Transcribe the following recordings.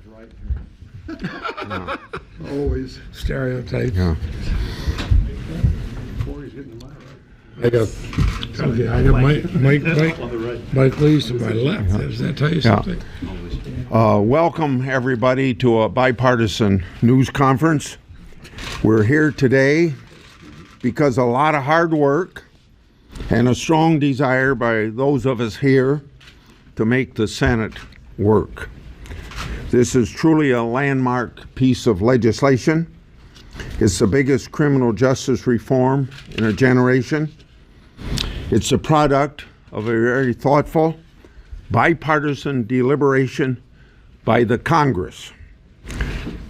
Right. No. Always stereotypes. Yeah. Cory's getting the I got Mike Lees to my left. Does that tell you something? Welcome, everybody, to a bipartisan news conference. We're here today because a lot of hard work and a strong desire by those of us here to make the Senate work. This is truly a landmark piece of legislation. It's the biggest criminal justice reform in a generation. It's a product of a very thoughtful, bipartisan deliberation by the Congress.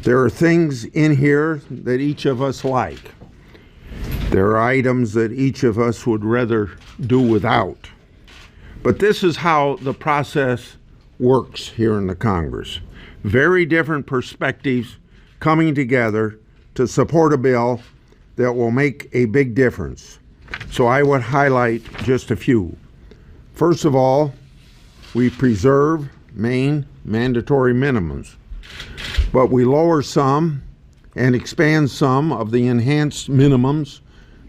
There are things in here that each of us like. There are items that each of us would rather do without. But this is how the process works here in the Congress. Very different perspectives coming together to support a bill that will make a big difference. So I would highlight just a few. First of all, we preserve Maine mandatory minimums, but we lower some and expand some of the enhanced minimums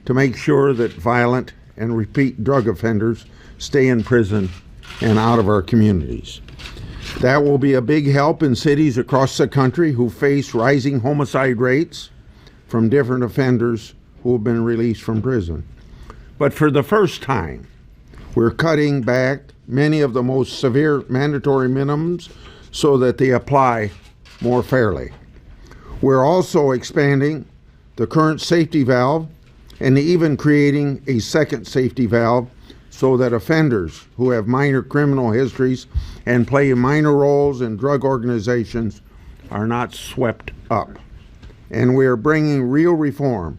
to make sure that violent and repeat drug offenders stay in prison and out of our communities. That will be a big help in cities across the country who face rising homicide rates from different offenders who have been released from prison. But for the first time, we're cutting back many of the most severe mandatory minimums so that they apply more fairly. We're also expanding the current safety valve and even creating a second safety valve so that offenders who have minor criminal histories and play minor roles in drug organizations are not swept up. And we are bringing real reform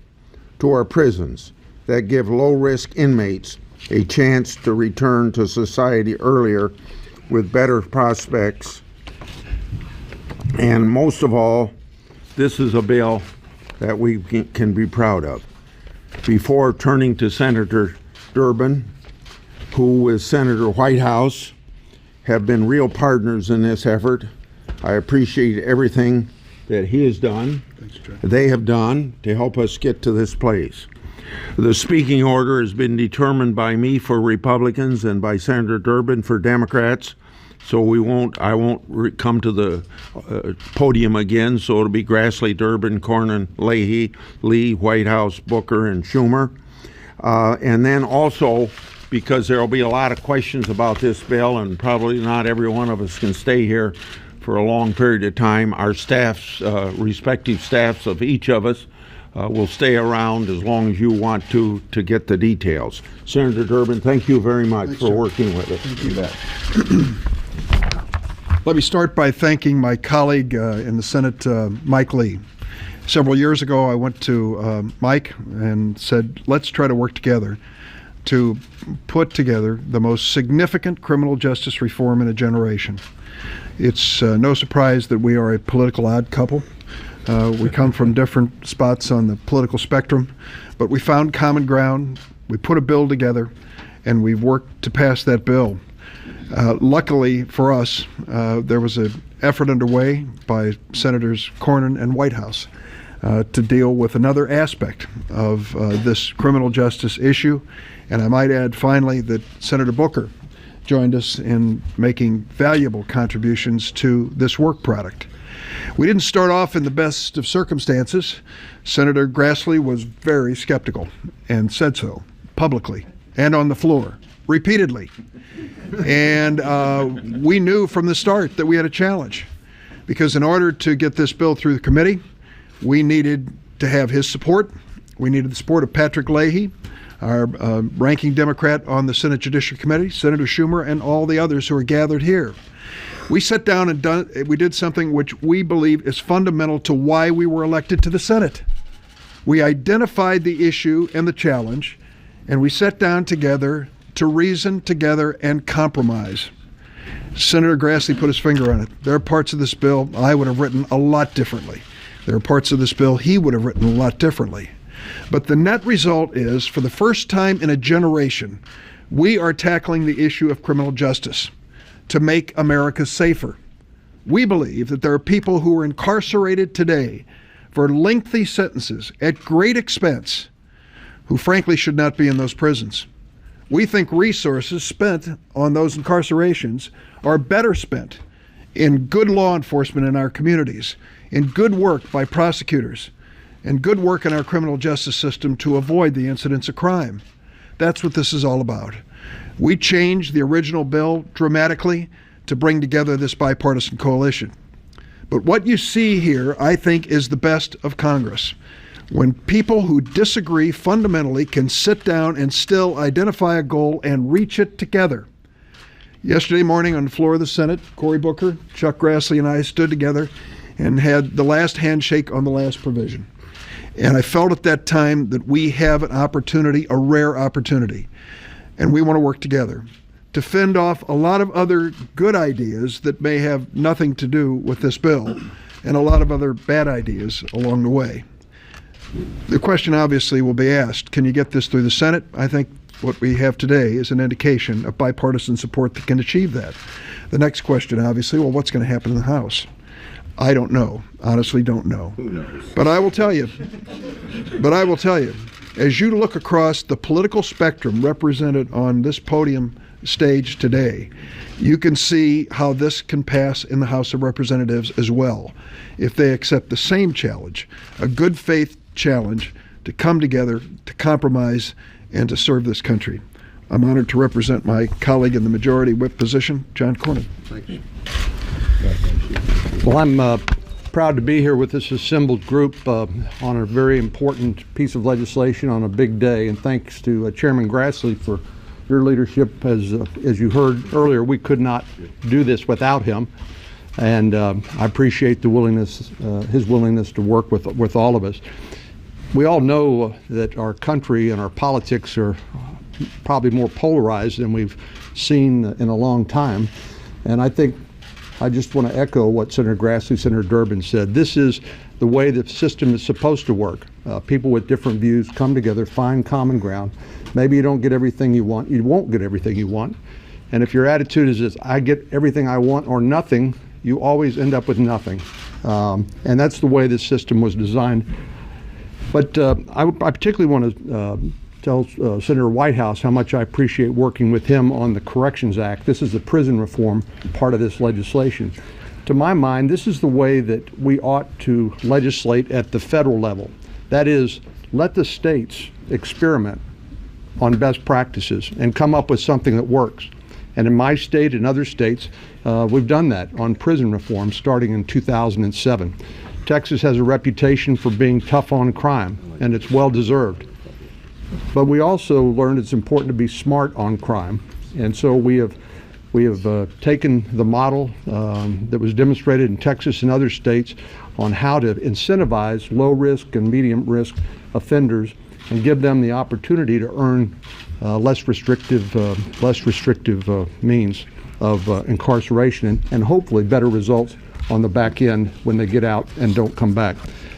to our prisons that give low-risk inmates a chance to return to society earlier with better prospects. And most of all, this is a bill that we can be proud of. Before turning to Senator Durbin, who with Senator Whitehouse have been real partners in this effort, I appreciate everything that he has done, they have done to help us get to this place. The speaking order has been determined by me for Republicans and by Senator Durbin for Democrats, so I won't come to the podium again, so it'll be Grassley, Durbin, Cornyn, Leahy, Lee, Whitehouse, Booker, and Schumer. And then also, because there will be a lot of questions about this bill, and probably not every one of us can stay here for a long period of time, our staffs, respective staffs of each of us, will stay around as long as you want to get the details. Senator Durbin, thank you very much for working with us. Thank you. Let me start by thanking my colleague in the Senate, Mike Lee. Several years ago, I went to Mike and said, let's try to work together to put together the most significant criminal justice reform in a generation. It's no surprise that we are a political odd couple. We come from different spots on the political spectrum, but we found common ground, we put a bill together, and we've worked to pass that bill. Luckily for us, there was an effort underway by Senators Cornyn and Whitehouse to deal with another aspect of this criminal justice issue. And I might add finally that Senator Booker joined us in making valuable contributions to this work product. We didn't start off in the best of circumstances. Senator Grassley was very skeptical and said so publicly and on the floor repeatedly. And we knew from the start that we had a challenge, because in order to get this bill through the committee, we needed to have his support. We needed the support of Patrick Leahy, our ranking Democrat on the Senate Judiciary Committee, Senator Schumer, and all the others who are gathered here. We sat down and we did something which we believe is fundamental to why we were elected to the Senate. We identified the issue and the challenge, and we sat down together to reason together and compromise. Senator Grassley put his finger on it. There are parts of this bill I would have written a lot differently. There are parts of this bill he would have written a lot differently. But the net result is, for the first time in a generation, we are tackling the issue of criminal justice to make America safer. We believe that there are people who are incarcerated today for lengthy sentences at great expense who frankly should not be in those prisons. We think resources spent on those incarcerations are better spent in good law enforcement in our communities, in good work by prosecutors, and good work in our criminal justice system to avoid the incidents of crime. That's what this is all about. We changed the original bill dramatically to bring together this bipartisan coalition. But what you see here, I think, is the best of Congress. When people who disagree fundamentally can sit down and still identify a goal and reach it together. Yesterday morning on the floor of the Senate, Cory Booker, Chuck Grassley, and I stood together and had the last handshake on the last provision. And I felt at that time that we have an opportunity, a rare opportunity, and we want to work together to fend off a lot of other good ideas that may have nothing to do with this bill and a lot of other bad ideas along the way. The question obviously will be asked, can you get this through the Senate? I think what we have today is an indication of bipartisan support that can achieve that. The next question, obviously, well, what's going to happen in the House? I don't know. Honestly, don't know. Who knows? But I will tell you, as you look across the political spectrum represented on this podium stage today, you can see how this can pass in the House of Representatives as well, if they accept the same challenge, a good faith challenge to come together, to compromise, and to serve this country. I'm honored to represent my colleague in the majority whip position, John Cornyn. Thank you. Well, I'm proud to be here with this assembled group on a very important piece of legislation on a big day, and thanks to Chairman Grassley for your leadership. As you heard earlier, we could not do this without him, and I appreciate the willingness, his willingness to work with all of us. We all know that our country and our politics are probably more polarized than we've seen in a long time, and I think I just want to echo what Senator Grassley, Senator Durbin said. This is the way the system is supposed to work. People with different views come together, find common ground. Maybe you don't get everything you want. You won't get everything you want. And if your attitude is this, I get everything I want or nothing, you always end up with nothing. And that's the way this system was designed. But I particularly want to tell Senator Whitehouse how much I appreciate working with him on the Corrections Act. This is the prison reform part of this legislation. To my mind, this is the way that we ought to legislate at the federal level. That is, let the states experiment on best practices and come up with something that works. And in my state and other states, we've done that on prison reform starting in 2007. Texas has a reputation for being tough on crime, and it's well deserved. But we also learned it's important to be smart on crime, and so we have taken the model that was demonstrated in Texas and other states on how to incentivize low-risk and medium-risk offenders and give them the opportunity to earn less restrictive means of incarceration and hopefully better results on the back end when they get out and don't come back.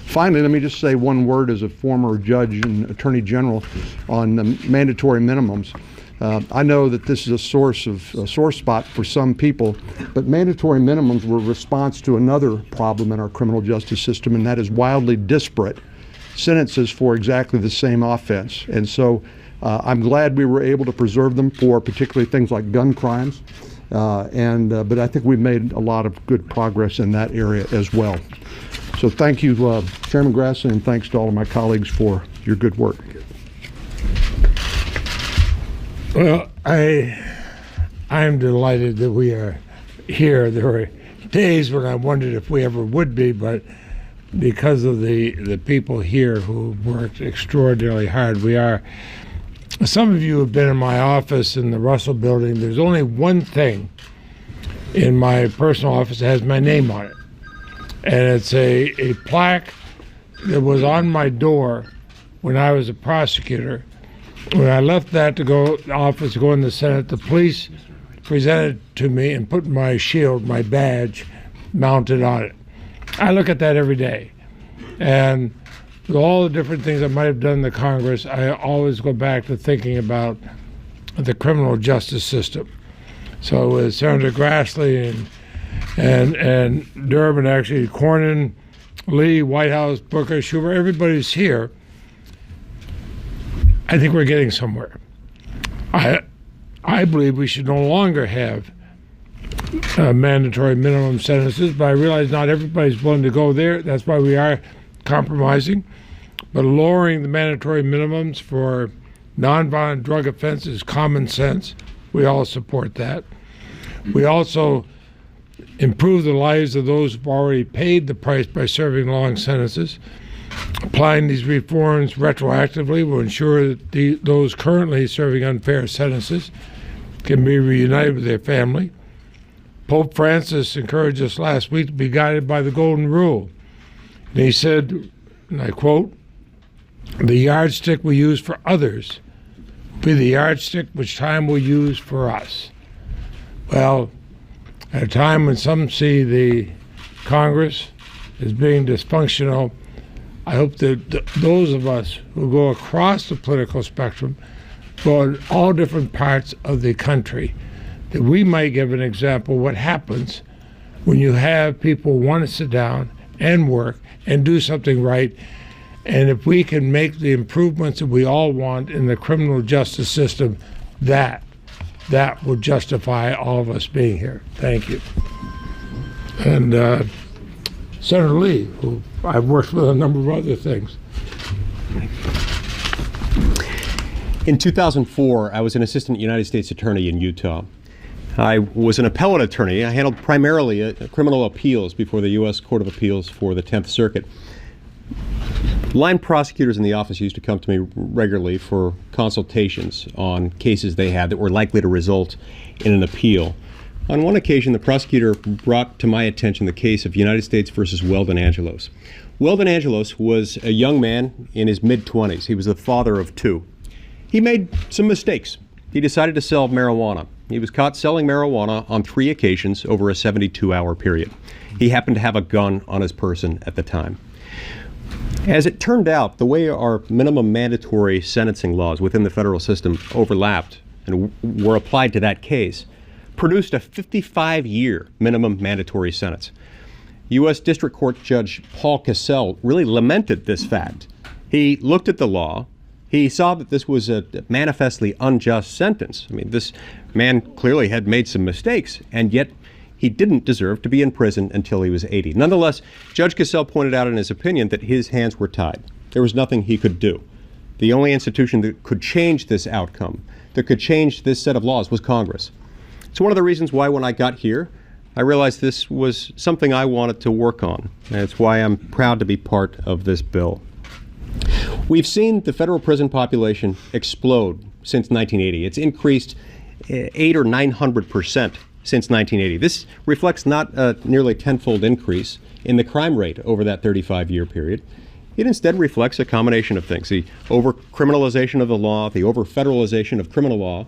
Finally, let me just say one word as a former judge and attorney general on the mandatory minimums. I know that this is a sore spot for some people, but mandatory minimums were a response to another problem in our criminal justice system, and that is wildly disparate sentences for exactly the same offense. And so I'm glad we were able to preserve them for particularly things like gun crimes, but I think we've made a lot of good progress in that area as well. So thank you, Chairman Grassley, and thanks to all of my colleagues for your good work. Well, I'm delighted that we are here. There were days when I wondered if we ever would be, but because of the people here who worked extraordinarily hard, we are. Some of you have been in my office in the Russell Building. There's only one thing in my personal office that has my name on it. And it's a plaque that was on my door when I was a prosecutor. When I left that to go office to go in the Senate, the police presented it to me and put my shield, my badge, mounted on it. I look at that every day. And with all the different things I might have done in the Congress, I always go back to thinking about the criminal justice system. So with Senator Grassley and and Durbin, actually, Cornyn, Lee, Whitehouse, Booker, Schumer, everybody's here. I think we're getting somewhere. I believe we should no longer have mandatory minimum sentences, but I realize not everybody's willing to go there. That's why we are compromising. But lowering the mandatory minimums for nonviolent drug offenses is common sense. We all support that. We also improve the lives of those who've already paid the price by serving long sentences. Applying these reforms retroactively will ensure that those currently serving unfair sentences can be reunited with their family. Pope Francis encouraged us last week to be guided by the Golden Rule. And he said, and I quote, "The yardstick we use for others will be the yardstick which time will use for us." Well, at a time when some see the Congress as being dysfunctional, I hope that those of us who go across the political spectrum, go in all different parts of the country, that we might give an example of what happens when you have people want to sit down and work and do something right. And if we can make the improvements that we all want in the criminal justice system, that will justify all of us being here. Thank you. And Senator Lee, who I've worked with a number of other things. In 2004, I was an assistant United States attorney in Utah. I was an appellate attorney. I handled primarily criminal appeals before the U.S. Court of Appeals for the 10th Circuit. Line prosecutors in the office used to come to me regularly for consultations on cases they had that were likely to result in an appeal. On one occasion, the prosecutor brought to my attention the case of United States versus Weldon Angelos. Weldon Angelos was a young man in his mid-20s. He was the father of two. He made some mistakes. He decided to sell marijuana. He was caught selling marijuana on 3 occasions over a 72-hour period. He happened to have a gun on his person at the time. As it turned out, the way our minimum mandatory sentencing laws within the federal system overlapped and were applied to that case produced a 55-year minimum mandatory sentence. U.S. District Court Judge Paul Cassell really lamented this fact. He looked at the law. He saw that this was a manifestly unjust sentence. I mean, this man clearly had made some mistakes, and yet he didn't deserve to be in prison until he was 80. Nonetheless, Judge Cassell pointed out in his opinion that his hands were tied. There was nothing he could do. The only institution that could change this outcome, that could change this set of laws, was Congress. It's one of the reasons why when I got here, I realized this was something I wanted to work on. And it's why I'm proud to be part of this bill. We've seen the federal prison population explode since 1980. It's increased 800 or 900% since 1980. This reflects not a nearly tenfold increase in the crime rate over that 35-year period. It instead reflects a combination of things: the over-criminalization of the law, the over-federalization of criminal law,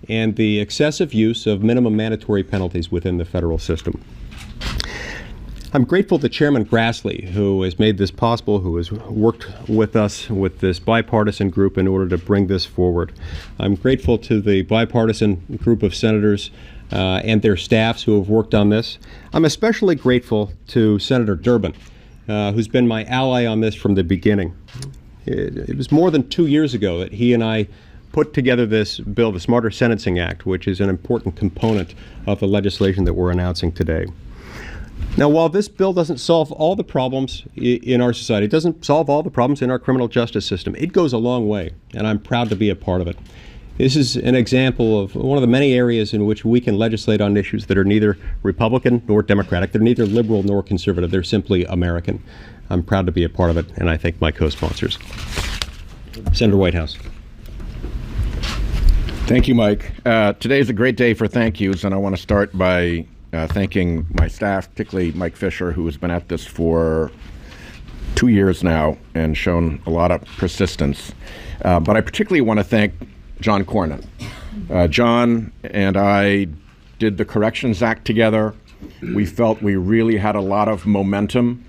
and the excessive use of minimum mandatory penalties within the federal system. I'm grateful to Chairman Grassley, who has made this possible, who has worked with us with this bipartisan group in order to bring this forward. I'm grateful to the bipartisan group of senators and their staffs who have worked on this. I'm especially grateful to Senator Durbin, who's been my ally on this from the beginning. It was more than 2 years ago that he and I put together this bill, the Smarter Sentencing Act, which is an important component of the legislation that we're announcing today. Now, while this bill doesn't solve all the problems in our society, it doesn't solve all the problems in our criminal justice system, it goes a long way, and I'm proud to be a part of it. This is an example of one of the many areas in which we can legislate on issues that are neither Republican nor Democratic. They're neither liberal nor conservative. They're simply American. I'm proud to be a part of it, and I thank my co-sponsors. Senator Whitehouse. Thank you, Mike. Today is a great day for thank yous, and I want to start by thanking my staff, particularly Mike Fisher, who has been at this for 2 years now and shown a lot of persistence. But I particularly want to thank John Cornyn. John and I did the Corrections Act together. We felt we really had a lot of momentum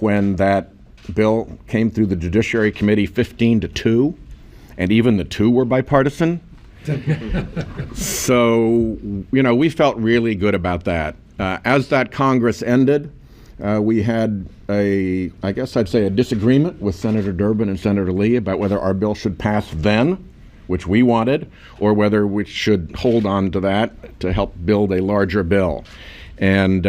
when that bill came through the Judiciary Committee 15-2, and even the 2 were bipartisan. So, we felt really good about that. As that Congress ended, we had I guess I'd say a disagreement with Senator Durbin and Senator Lee about whether our bill should pass then, which we wanted, or whether we should hold on to that to help build a larger bill. And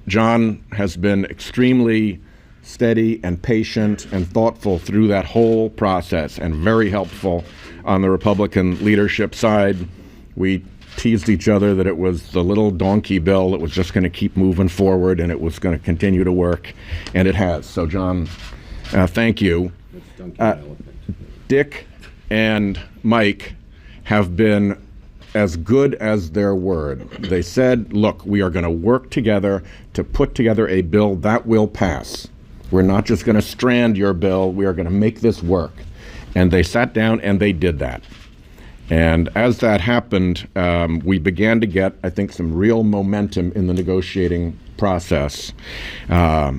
John has been extremely steady and patient and thoughtful through that whole process, and very helpful on the Republican leadership side. We teased each other that it was the little donkey bill that was just going to keep moving forward, and it was going to continue to work, and it has. So, John, thank you. Dick and Mike have been as good as their word. They said, look, we are going to work together to put together a bill that will pass. We're not just going to strand your bill, we are going to make this work. And they sat down and they did that. And as that happened, we began to get, I think, some real momentum in the negotiating process.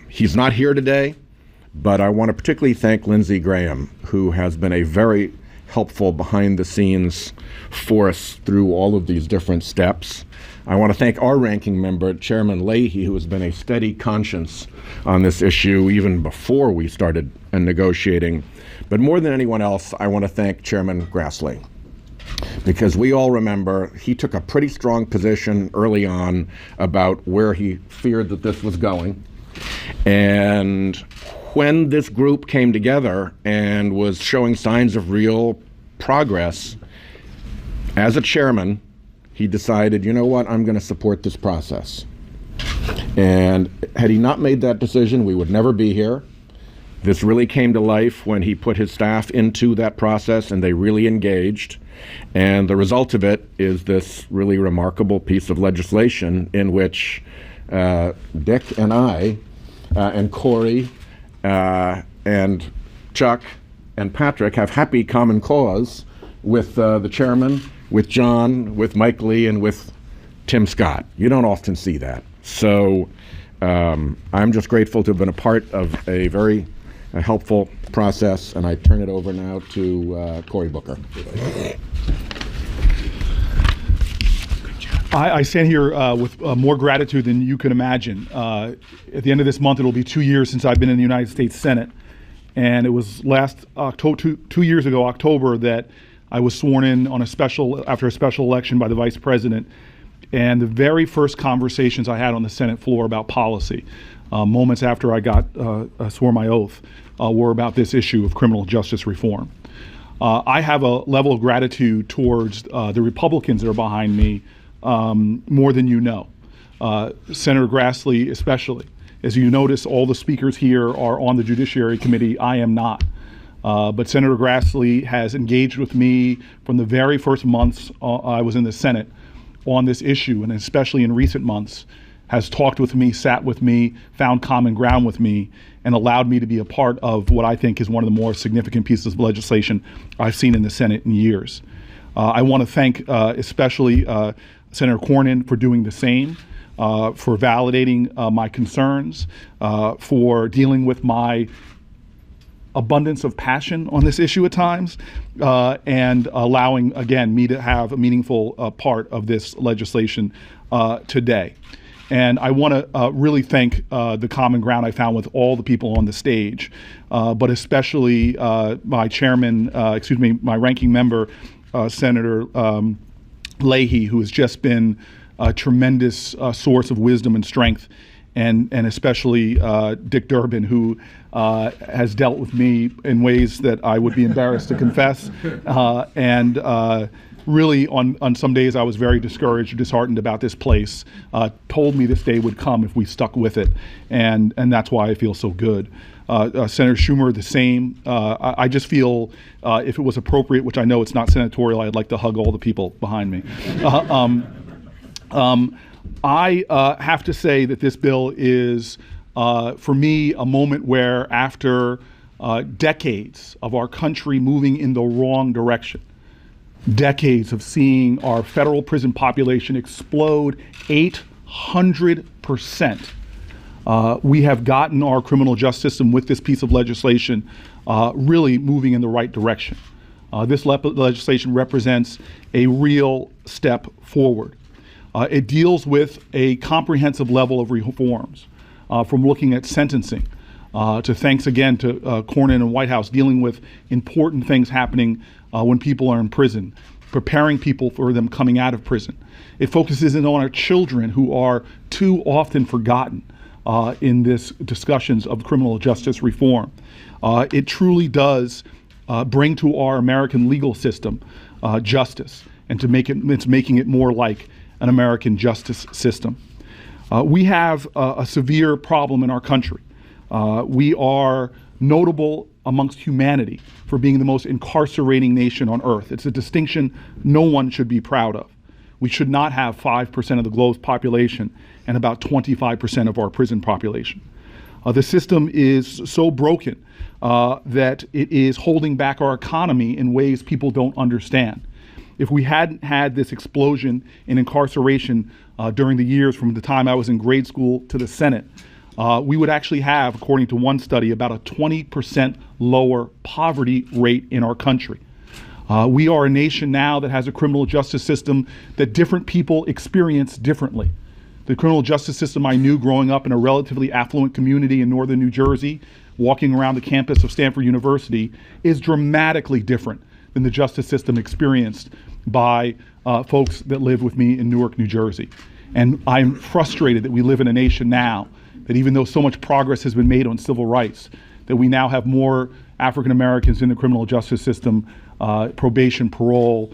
He's not here today, but I want to particularly thank Lindsey Graham, who has been a very helpful behind-the-scenes force through all of these different steps. I want to thank our ranking member, Chairman Leahy, who has been a steady conscience on this issue even before we started negotiating. But more than anyone else, I want to thank Chairman Grassley, because we all remember he took a pretty strong position early on about where he feared that this was going. And when this group came together and was showing signs of real progress, as a chairman, he decided, you know what, I'm going to support this process. And had he not made that decision, we would never be here. This really came to life when he put his staff into that process and they really engaged. And the result of it is this really remarkable piece of legislation in which Dick and I and Cory and Chuck and Patrick have happy common cause with the chairman, with John, with Mike Lee, and with Tim Scott. You don't often see that. So I'm just grateful to have been a part of a very helpful process, and I turn it over now to Cory Booker. I stand here with more gratitude than you can imagine. At the end of this month, it'll be 2 years since I've been in the United States Senate. And it was last October, 2 years ago, October, that I was sworn in on after a special election by the vice president. And the very first conversations I had on the Senate floor about policy, moments after I got swore my oath, were about this issue of criminal justice reform. I have a level of gratitude towards the Republicans that are behind me, more than you know. Senator Grassley especially. As you notice, all the speakers here are on the Judiciary Committee. I am not. But Senator Grassley has engaged with me from the very first months I was in the Senate on this issue, and especially in recent months, has talked with me, sat with me, found common ground with me, and allowed me to be a part of what I think is one of the more significant pieces of legislation I've seen in the Senate in years. I want to thank especially Senator Cornyn for doing the same, for validating my concerns, for dealing with my abundance of passion on this issue at times, and allowing, again, me to have a meaningful part of this legislation today. And I want to really thank the common ground I found with all the people on the stage, but especially my chairman, my ranking member, Senator Leahy, who has just been a tremendous source of wisdom and strength, and especially Dick Durbin, who has dealt with me in ways that I would be embarrassed to confess, and really on some days I was very discouraged or disheartened about this place, told me this day would come if we stuck with it, and that's why I feel so good. Senator Schumer, the same. I just feel if it was appropriate, which I know it's not senatorial, I'd like to hug all the people behind me. I have to say that this bill is, for me, a moment where after decades of our country moving in the wrong direction, decades of seeing our federal prison population explode 800%, we have gotten our criminal justice system with this piece of legislation really moving in the right direction. This legislation represents a real step forward. It deals with a comprehensive level of reforms, from looking at sentencing, to thanks again to Cornyn and Whitehouse, dealing with important things happening when people are in prison, preparing people for them coming out of prison. It focuses in on our children who are too often forgotten in this discussions of criminal justice reform. It truly does bring to our American legal system justice, and it's making it more like an American justice system. We have a severe problem in our country. We are notable amongst humanity for being the most incarcerating nation on earth. It's a distinction no one should be proud of. We should not have 5% of the globe's population and about 25% of our prison population. The system is so broken that it is holding back our economy in ways people don't understand. If we hadn't had this explosion in incarceration during the years from the time I was in grade school to the Senate, we would actually have, according to one study, about a 20% lower poverty rate in our country. We are a nation now that has a criminal justice system that different people experience differently. The criminal justice system I knew growing up in a relatively affluent community in northern New Jersey, walking around the campus of Stanford University, is dramatically different than the justice system experienced by folks that live with me in Newark, New Jersey. And I'm frustrated that we live in a nation now that even though so much progress has been made on civil rights, that we now have more African Americans in the criminal justice system, probation, parole,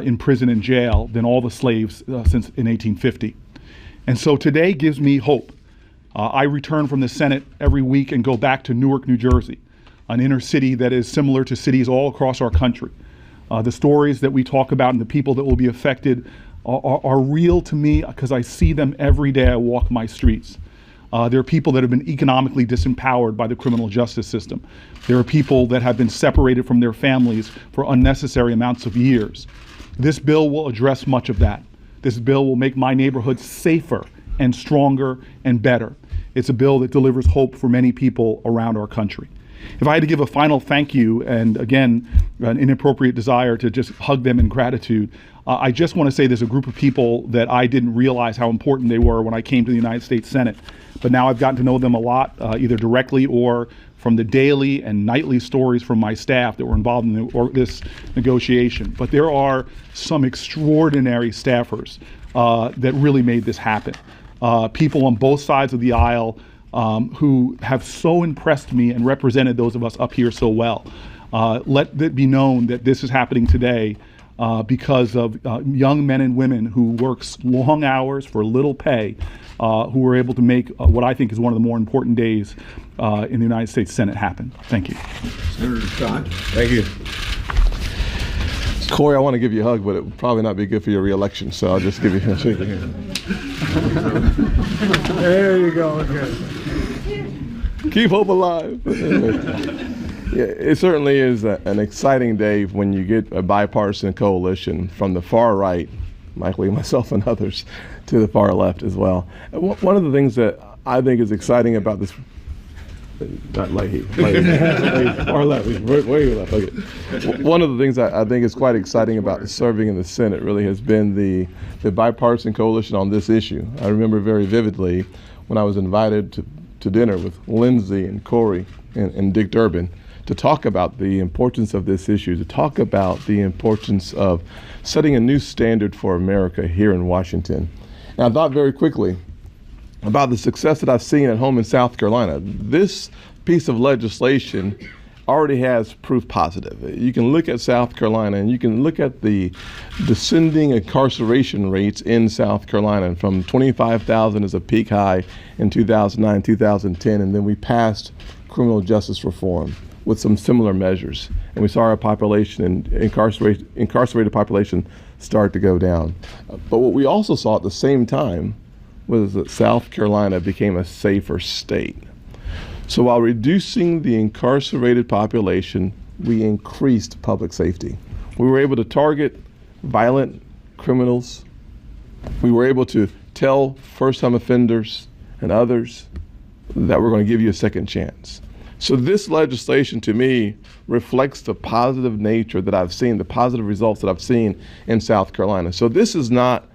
in prison and jail than all the slaves since in 1850. And so today gives me hope. I return from the Senate every week and go back to Newark, New Jersey, an inner city that is similar to cities all across our country. The stories that we talk about and the people that will be affected are real to me because I see them every day I walk my streets. There are people that have been economically disempowered by the criminal justice system. There are people that have been separated from their families for unnecessary amounts of years. This bill will address much of that. This bill will make my neighborhood safer and stronger and better. It's a bill that delivers hope for many people around our country. If I had to give a final thank you, and again, an inappropriate desire to just hug them in gratitude, I just want to say there's a group of people that I didn't realize how important they were when I came to the United States Senate. But now I've gotten to know them a lot, either directly or from the daily and nightly stories from my staff that were involved in this negotiation. But there are some extraordinary staffers that really made this happen. People on both sides of the aisle who have so impressed me and represented those of us up here so well. Let it be known that this is happening today because of young men and women who work long hours for little pay, who were able to make what I think is one of the more important days in the United States Senate happen. Thank you. Senator Scott. Thank you. Cory, I want to give you a hug, but it would probably not be good for your reelection, so I'll just give you a shake your hand. There you go. Okay. Keep hope alive. Yeah, it certainly is an exciting day when you get a bipartisan coalition from the far right, likely myself and others, to the far left as well. One of the things that I think is exciting about this, not Leahy, far left, way left. Okay. One of the things I think is quite exciting about serving in the Senate really has been the bipartisan coalition on this issue. I remember very vividly when I was invited to dinner with Lindsey and Cory and Dick Durbin to talk about the importance of this issue, to talk about the importance of setting a new standard for America here in Washington. And I thought very quickly about the success that I've seen at home in South Carolina. This piece of legislation already has proof positive. You can look at South Carolina and you can look at the descending incarceration rates in South Carolina, and from 25,000 as a peak high in 2009, 2010, and then we passed criminal justice reform with some similar measures. And we saw our population and incarcerated population start to go down. But what we also saw at the same time was that South Carolina became a safer state. So while reducing the incarcerated population, we increased public safety. We were able to target violent criminals. We were able to tell first-time offenders and others that we're going to give you a second chance. So this legislation, to me, reflects the positive nature that I've seen, the positive results that I've seen in South Carolina. So this is not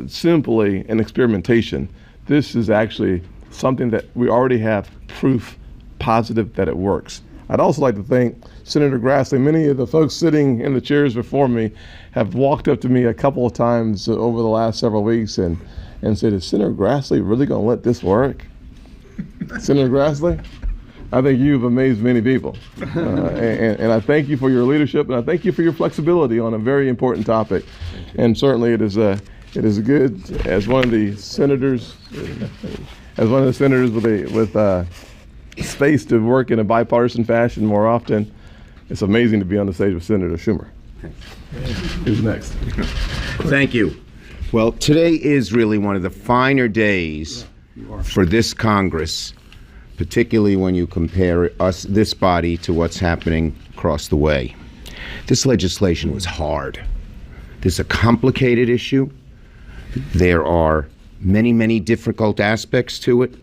simply an experimentation. This is actually something that we already have proof positive that it works. I'd also like to thank Senator Grassley. Many of the folks sitting in the chairs before me have walked up to me a couple of times over the last several weeks and said, is Senator Grassley really going to let this work? Senator Grassley, I think you've amazed many people. And I thank you for your leadership, and I thank you for your flexibility on a very important topic. And certainly it is good as one of the senators, with space to work in a bipartisan fashion more often. It's amazing to be on the stage with Senator Schumer. Who's next? Thank you. Well, today is really one of the finer days for this Congress, particularly when you compare this body to what's happening across the way. This legislation was hard. This is a complicated issue. There are many, many difficult aspects to it.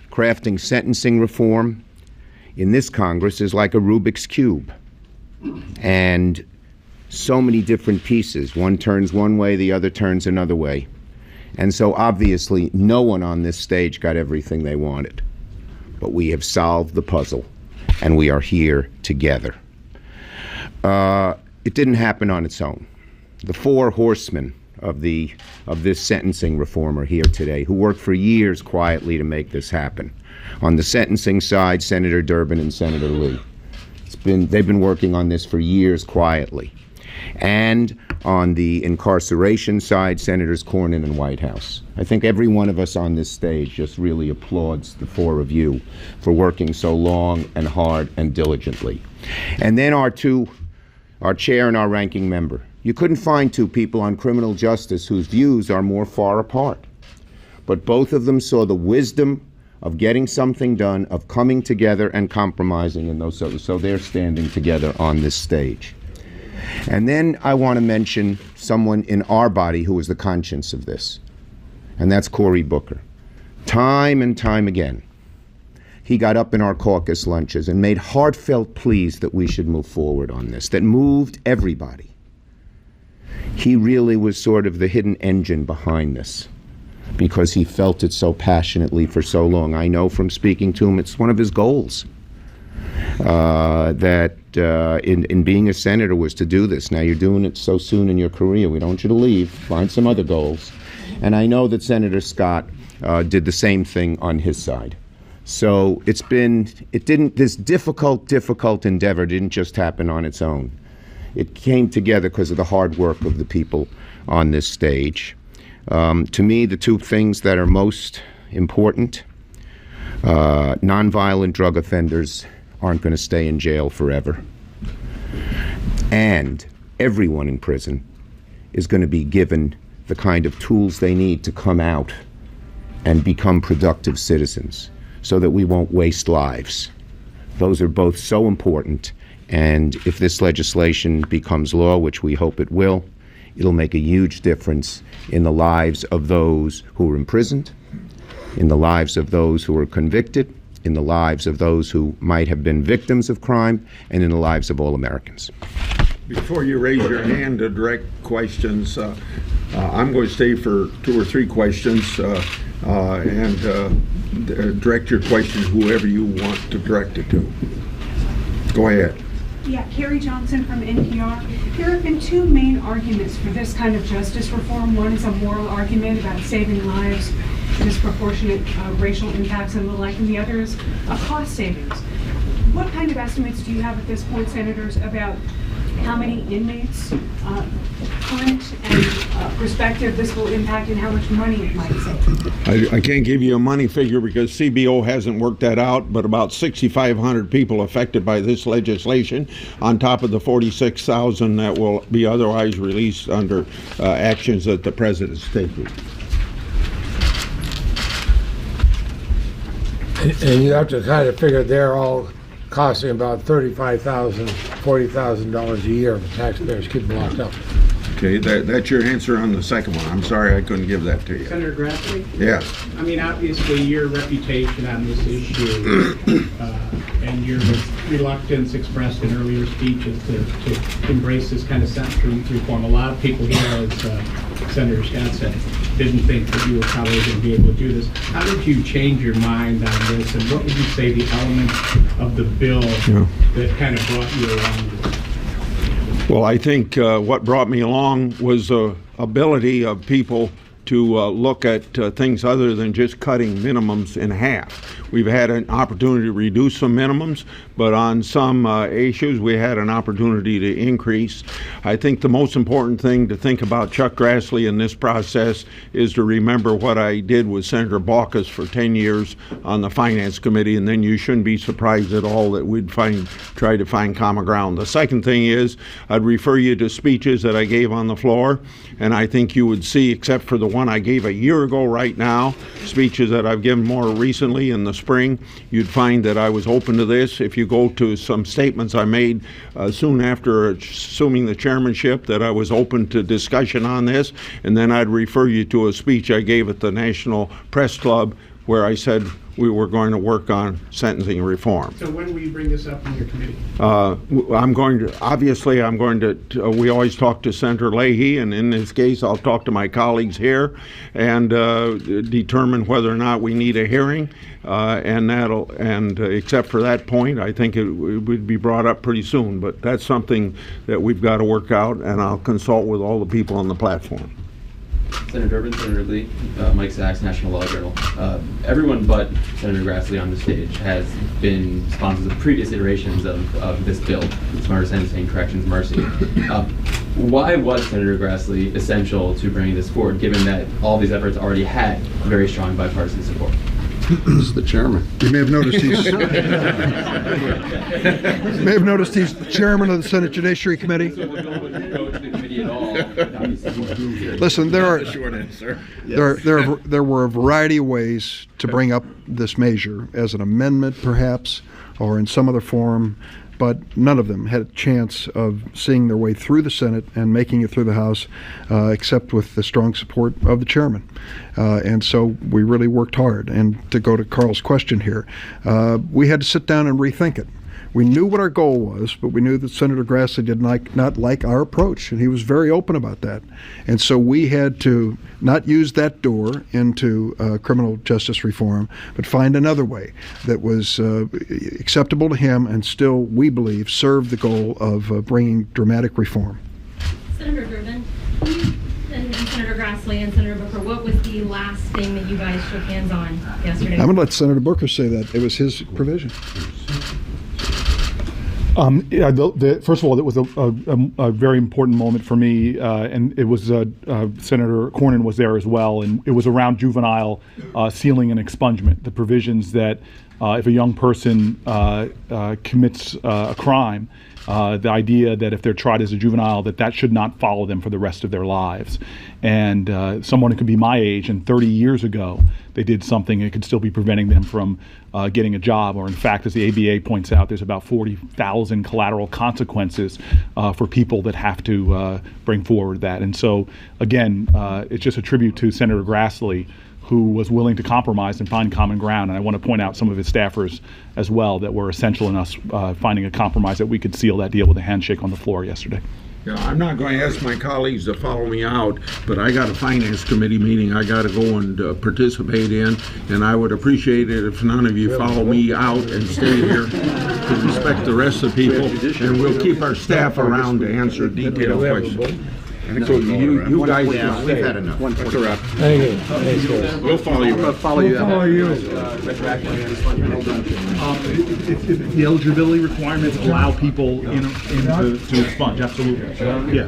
Crafting sentencing reform in this Congress is like a Rubik's Cube. And so many different pieces. One turns one way, the other turns another way. And so obviously no one on this stage got everything they wanted. But we have solved the puzzle, and we are here together. It didn't happen on its own. The four horsemen of this sentencing reform are here today, who worked for years quietly to make this happen. On the sentencing side, Senator Durbin and Senator Lee. They've been working on this for years quietly. And on the incarceration side, Senators Cornyn and Whitehouse. I think every one of us on this stage just really applauds the four of you for working so long and hard and diligently. And then our chair and our ranking member. You couldn't find two people on criminal justice whose views are more far apart. But both of them saw the wisdom of getting something done, of coming together and compromising, and so they're standing together on this stage. And then I want to mention someone in our body who was the conscience of this, and that's Cory Booker. Time and time again, he got up in our caucus lunches and made heartfelt pleas that we should move forward on this, that moved everybody. He really was sort of the hidden engine behind this because he felt it so passionately for so long. I know from speaking to him, it's one of his goals in being a senator was to do this. Now you're doing it so soon in your career. We don't want you to leave. Find some other goals. And I know that Senator Scott did the same thing on his side. So this difficult endeavor didn't just happen on its own. It came together because of the hard work of the people on this stage. To me, the two things that are most important, nonviolent drug offenders aren't going to stay in jail forever. And everyone in prison is going to be given the kind of tools they need to come out and become productive citizens so that we won't waste lives. Those are both so important. And if this legislation becomes law, which we hope it will, it'll make a huge difference in the lives of those who are imprisoned, in the lives of those who are convicted, in the lives of those who might have been victims of crime, and in the lives of all Americans. Before you raise your hand to direct questions, I'm going to stay for 2 or 3 questions and direct your question to whoever you want to direct it to. Go ahead. Yeah, Carrie Johnson from NPR. There have been 2 main arguments for this kind of justice reform. One is a moral argument about saving lives, disproportionate racial impacts and the like, and the other is a cost savings. What kind of estimates do you have at this point, Senators, about how many inmates, current and prospective, this will impact and how much money it might save? I can't give you a money figure because CBO hasn't worked that out, but about 6,500 people affected by this legislation on top of the 46,000 that will be otherwise released under actions that the president's taking. And you have to kind of figure they're all costing about $35,000, $40,000 a year if the taxpayers keep them locked up. Okay, that's your answer on the second one. I'm sorry I couldn't give that to you. Senator Grassley? Yes. I mean, obviously, your reputation on this issue and your reluctance expressed in earlier speeches to embrace this kind of sentencing reform. A lot of people here, as Senator Scott said, didn't think that you were probably going to be able to do this. How did you change your mind on this, and what would you say the elements of the bill that kind of brought you along? Well, I think what brought me along was the ability of people to look at things other than just cutting minimums in half. We've had an opportunity to reduce some minimums, but on some issues we had an opportunity to increase. I think the most important thing to think about Chuck Grassley in this process is to remember what I did with Senator Baucus for 10 years on the Finance Committee, and then you shouldn't be surprised at all that we'd try to find common ground. The second thing is I'd refer you to speeches that I gave on the floor, and I think you would see, except for the one I gave a year ago right now, speeches that I've given more recently in the spring, you'd find that I was open to this. If you go to some statements I made soon after assuming the chairmanship, that I was open to discussion on this, and then I'd refer you to a speech I gave at the National Press Club where I said we were going to work on sentencing reform. So when will you bring this up in your committee? We always talk to Senator Leahy, and in this case, I'll talk to my colleagues here and determine whether or not we need a hearing. Except for that point, I think it would be brought up pretty soon. But that's something that we've got to work out, and I'll consult with all the people on the platform. Senator Durbin, Senator Lee, Mike Sachs, National Law Journal. Everyone but Senator Grassley on the stage has been sponsors of previous iterations of this bill, Smarter Sentencing, Corrections, Mercy. Why was Senator Grassley essential to bringing this forward, given that all these efforts already had very strong bipartisan support? This is the chairman. You may have noticed he's the chairman of the Senate Judiciary Committee. So the bill wouldn't go to the committee at all. Listen, there were a variety of ways to bring up this measure, as an amendment perhaps, or in some other form, but none of them had a chance of seeing their way through the Senate and making it through the House, except with the strong support of the chairman. And so we really worked hard. And to go to Carl's question here, we had to sit down and rethink it. We knew what our goal was, but we knew that Senator Grassley did not like our approach, and he was very open about that. And so we had to not use that door into criminal justice reform, but find another way that was acceptable to him and still, we believe, served the goal of bringing dramatic reform. Senator Durbin and Senator Grassley and Senator Booker, what was the last thing that you guys shook hands on yesterday? I'm going to let Senator Booker say that. It was his provision. First of all, it was a very important moment for me, and it was Senator Cornyn was there as well, and it was around juvenile sealing and expungement, the provisions that if a young person commits a crime, the idea that if they're tried as a juvenile, that should not follow them for the rest of their lives. And someone who could be my age, and 30 years ago, they did something that could still be preventing them from getting a job. Or in fact, as the ABA points out, there's about 40,000 collateral consequences for people that have to bring forward that. And so, again, it's just a tribute to Senator Grassley, who was willing to compromise and find common ground. And I want to point out some of his staffers as well that were essential in us finding a compromise that we could seal that deal with a handshake on the floor yesterday. Yeah, I'm not going to ask my colleagues to follow me out, but I got a Finance Committee meeting I got to go and participate in, and I would appreciate it if none of you follow me out and stay here to respect the rest of the people, and we'll keep our staff around to answer detailed questions. So you guys just We've had enough. That's a wrap. Thank you. We'll follow you. We'll follow you. The eligibility requirements allow people to expunge, absolutely. Yeah.